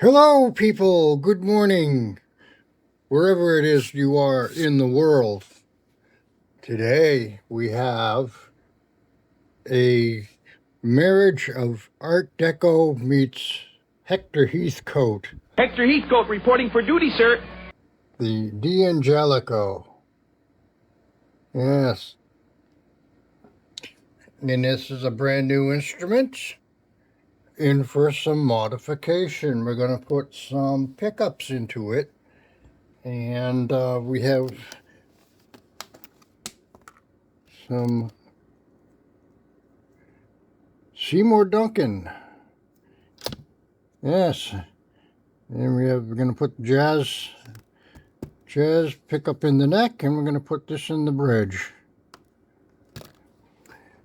Hello, people. Good morning, wherever it is you are in the world. Today we have a marriage of Art Deco meets Hector Heathcote, Hector Heathcote reporting for duty, sir. the D'Angelico. Yes. And this is a brand new instrument in for some modification. We're going to put some pickups into it. And we have some Seymour Duncan. Yes. And we're going to put jazz pickup in the neck, and we're going to put this in the bridge.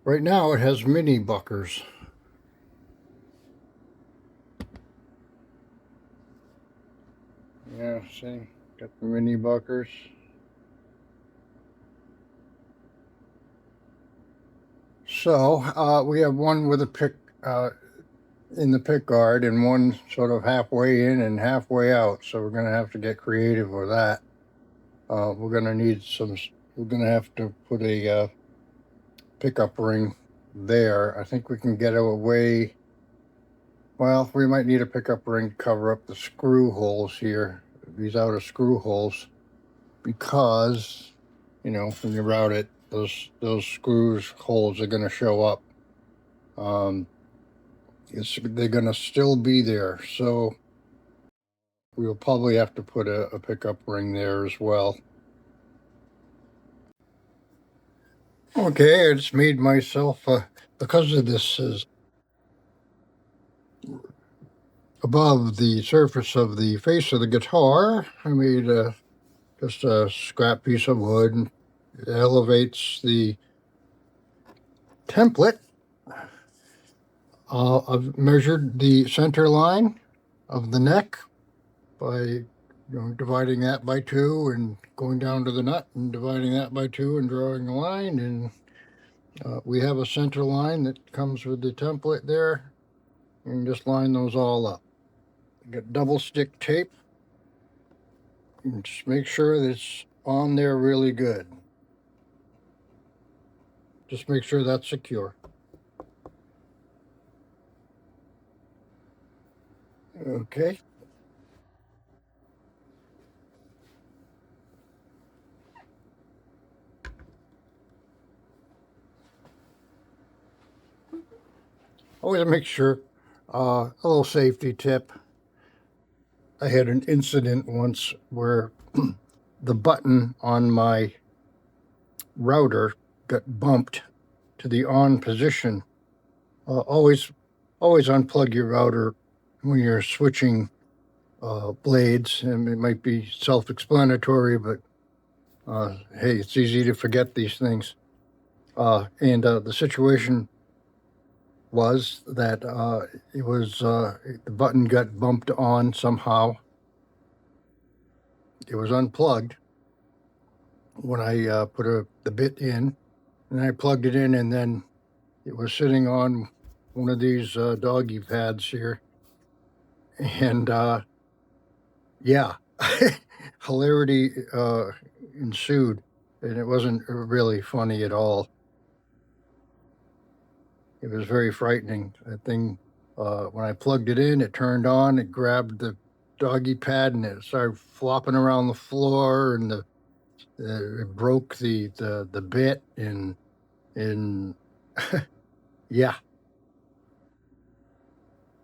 Right now it has mini buckers. Yeah, see, got the mini buckers. So we have one with a pick in the pick guard and one sort of halfway in and halfway out. So we're going to have to get creative with that. We're going to need some. We're going to have to put a pickup ring there. I think we can get away. Well, we might need a pickup ring to cover up the screw holes here, these outer screw holes, because, you know, when you route it, those screws holes are going to show up. They're going to still be there, so we'll probably have to put a pickup ring there as well. Okay, I just made myself, because of this is above the surface of the face of the guitar, I made just a scrap piece of wood. It elevates the template. I've measured the center line of the neck by dividing that by 2 and going down to the nut and dividing that by 2 and drawing a line. And we have a center line that comes with the template there. And just line those all up. Get double stick tape. And just make sure that it's on there really good. Just make sure that's secure. Okay. Always make sure, a little safety tip. I had an incident once where the button on my router got bumped to the on position. Always unplug your router when you're switching blades, and it might be self-explanatory, but hey, it's easy to forget these things. And the situation was that the button got bumped on somehow. It was unplugged when I put the bit in, and I plugged it in, and then it was sitting on one of these doggy pads here, and yeah, hilarity ensued, and it wasn't really funny at all. It was very frightening. That thing, when I plugged it in, it turned on, it grabbed the doggy pad, and it started flopping around the floor, and it broke the bit, and yeah,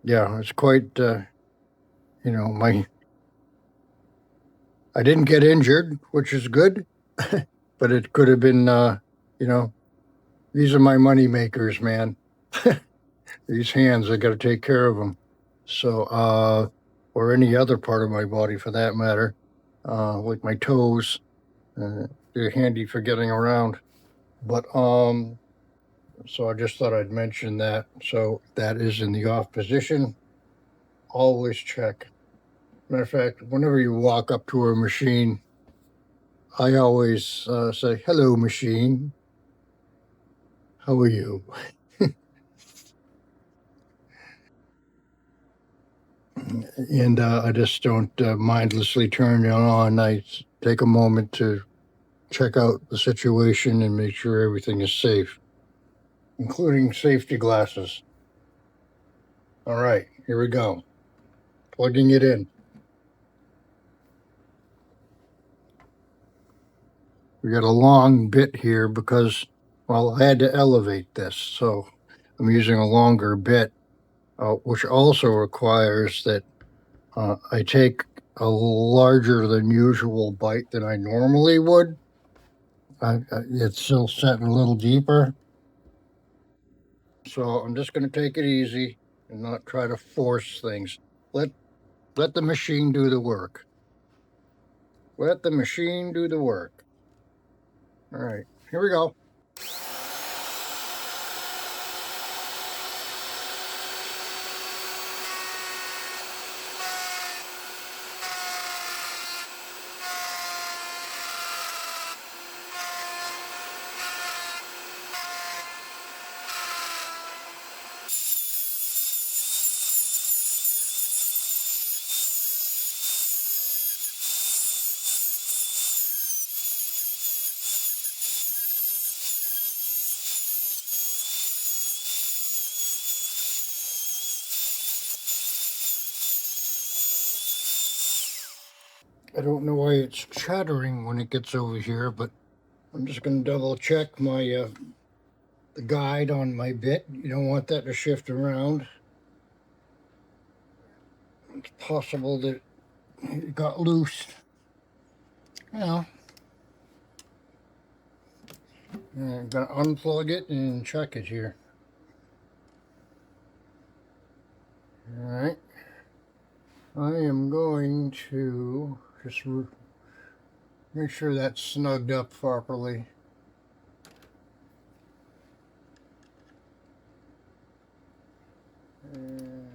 it's quite, I didn't get injured, which is good, but it could have been, these are my money makers, man. These hands, I got to take care of them. So, or any other part of my body for that matter, like my toes, they're handy for getting around. But, so I just thought I'd mention that. So that is in the off position. Always check. Matter of fact, whenever you walk up to a machine, I always say, "Hello, machine. How are you?" And I just don't mindlessly turn it on. I take a moment to check out the situation and make sure everything is safe, including safety glasses. All right, here we go. Plugging it in. We got a long bit here because, well, I had to elevate this, so I'm using a longer bit, which also requires that I take a larger than usual bite than I normally would. It's still set a little deeper, so I'm just going to take it easy and not try to force things. Let the machine do the work. Let the machine do the work. All right, here we go. I don't know why it's chattering when it gets over here, but I'm just going to double check my the guide on my bit. You don't want that to shift around. It's possible that it got loose. You know, I'm going to unplug it and check it here. All right. I am going to just make sure that's snugged up properly. And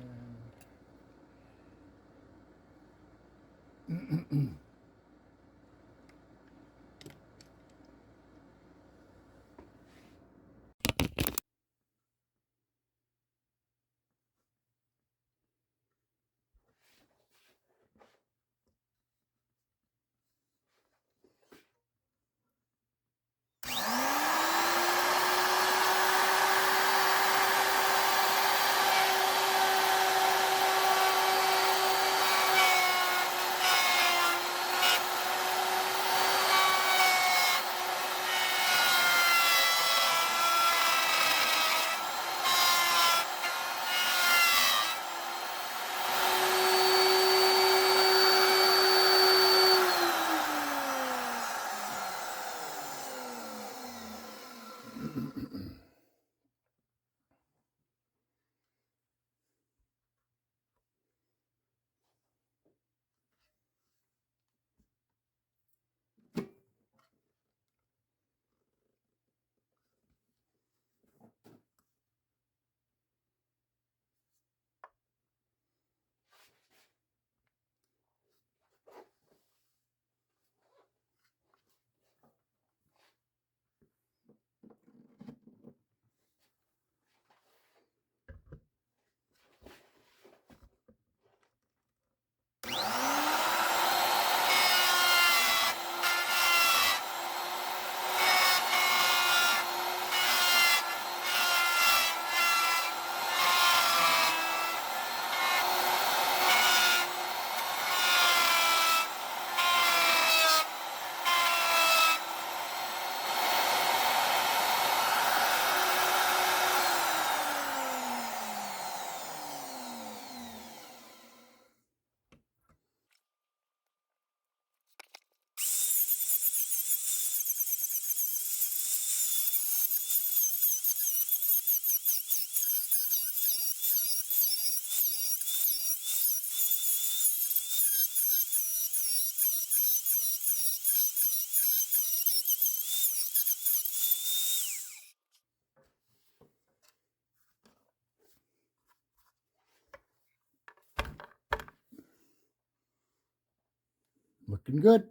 looking good.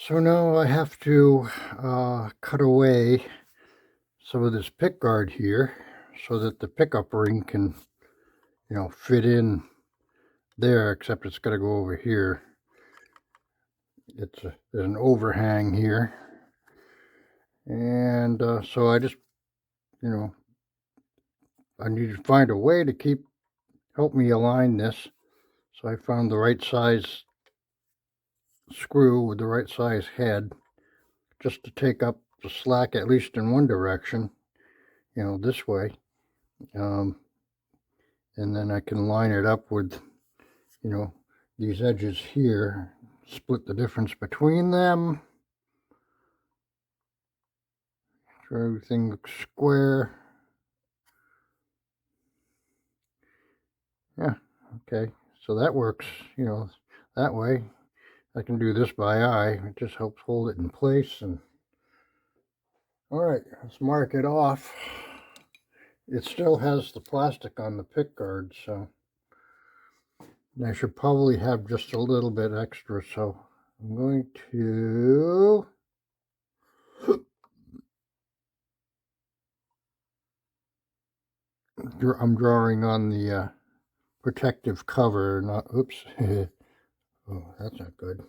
So now I have to cut away some of this pickguard here so that the pickup ring can, fit in there, except it's got to go over here. There's an overhang here. And so I just, I need to find a way to help me align this. So I found the right size screw with the right size head, just to take up the slack at least in one direction, this way. And then I can line it up with, these edges here, split the difference between them. So everything looks square. Yeah, okay. So that works, that way. I can do this by eye. It just helps hold it in place. And all right, let's mark it off. It still has the plastic on the pickguard, so I should probably have just a little bit extra. So I'm going to I'm drawing on the protective cover, not, oops. Oh, that's not good.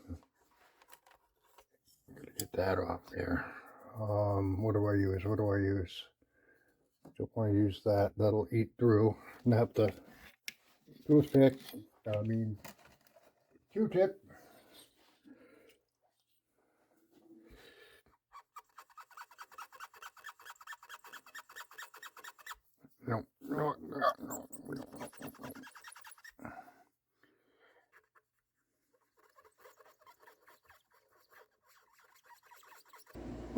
Gotta get that off there. What do I use? Don't want to use that. That'll eat through. Not the toothpick. Q-tip. No.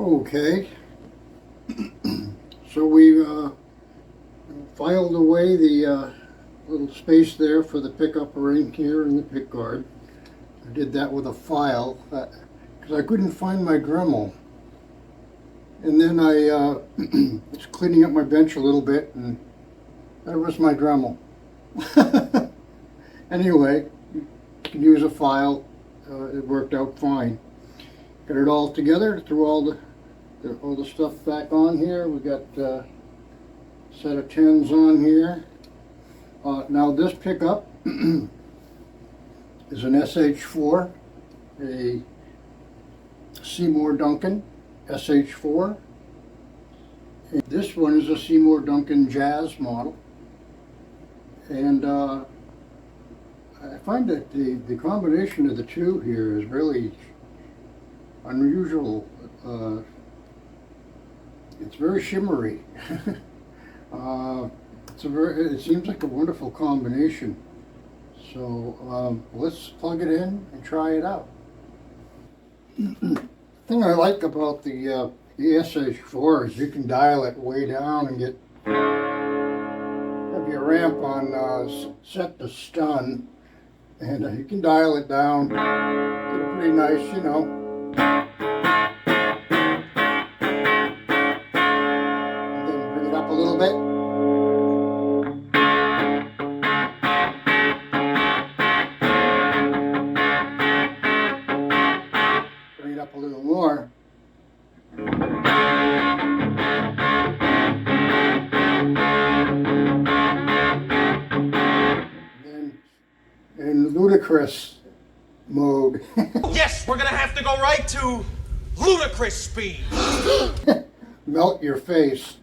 Okay. So we filed away the little space there for the pickup ring here in the pickguard. I did that with a file because I couldn't find my Dremel. And then I was cleaning up my bench a little bit, and there was my Dremel. Anyway, you can use a file. It worked out fine. Got it all together, threw all the stuff back on here. We got a set of 10s on here. Now this pickup is an SH4, a Seymour Duncan SH4. And this one is a Seymour Duncan Jazz model. And I find that the combination of the two here is really unusual. It's very shimmery. It seems like a wonderful combination. So let's plug it in and try it out. The thing I like about the SH4 is you can dial it way down and have your ramp on set to stun, and you can dial it down, get a pretty nice, a little bit. Bring it up a little more. Then in ludicrous mode. Yes, we're gonna have to go right to ludicrous speed. Melt your face.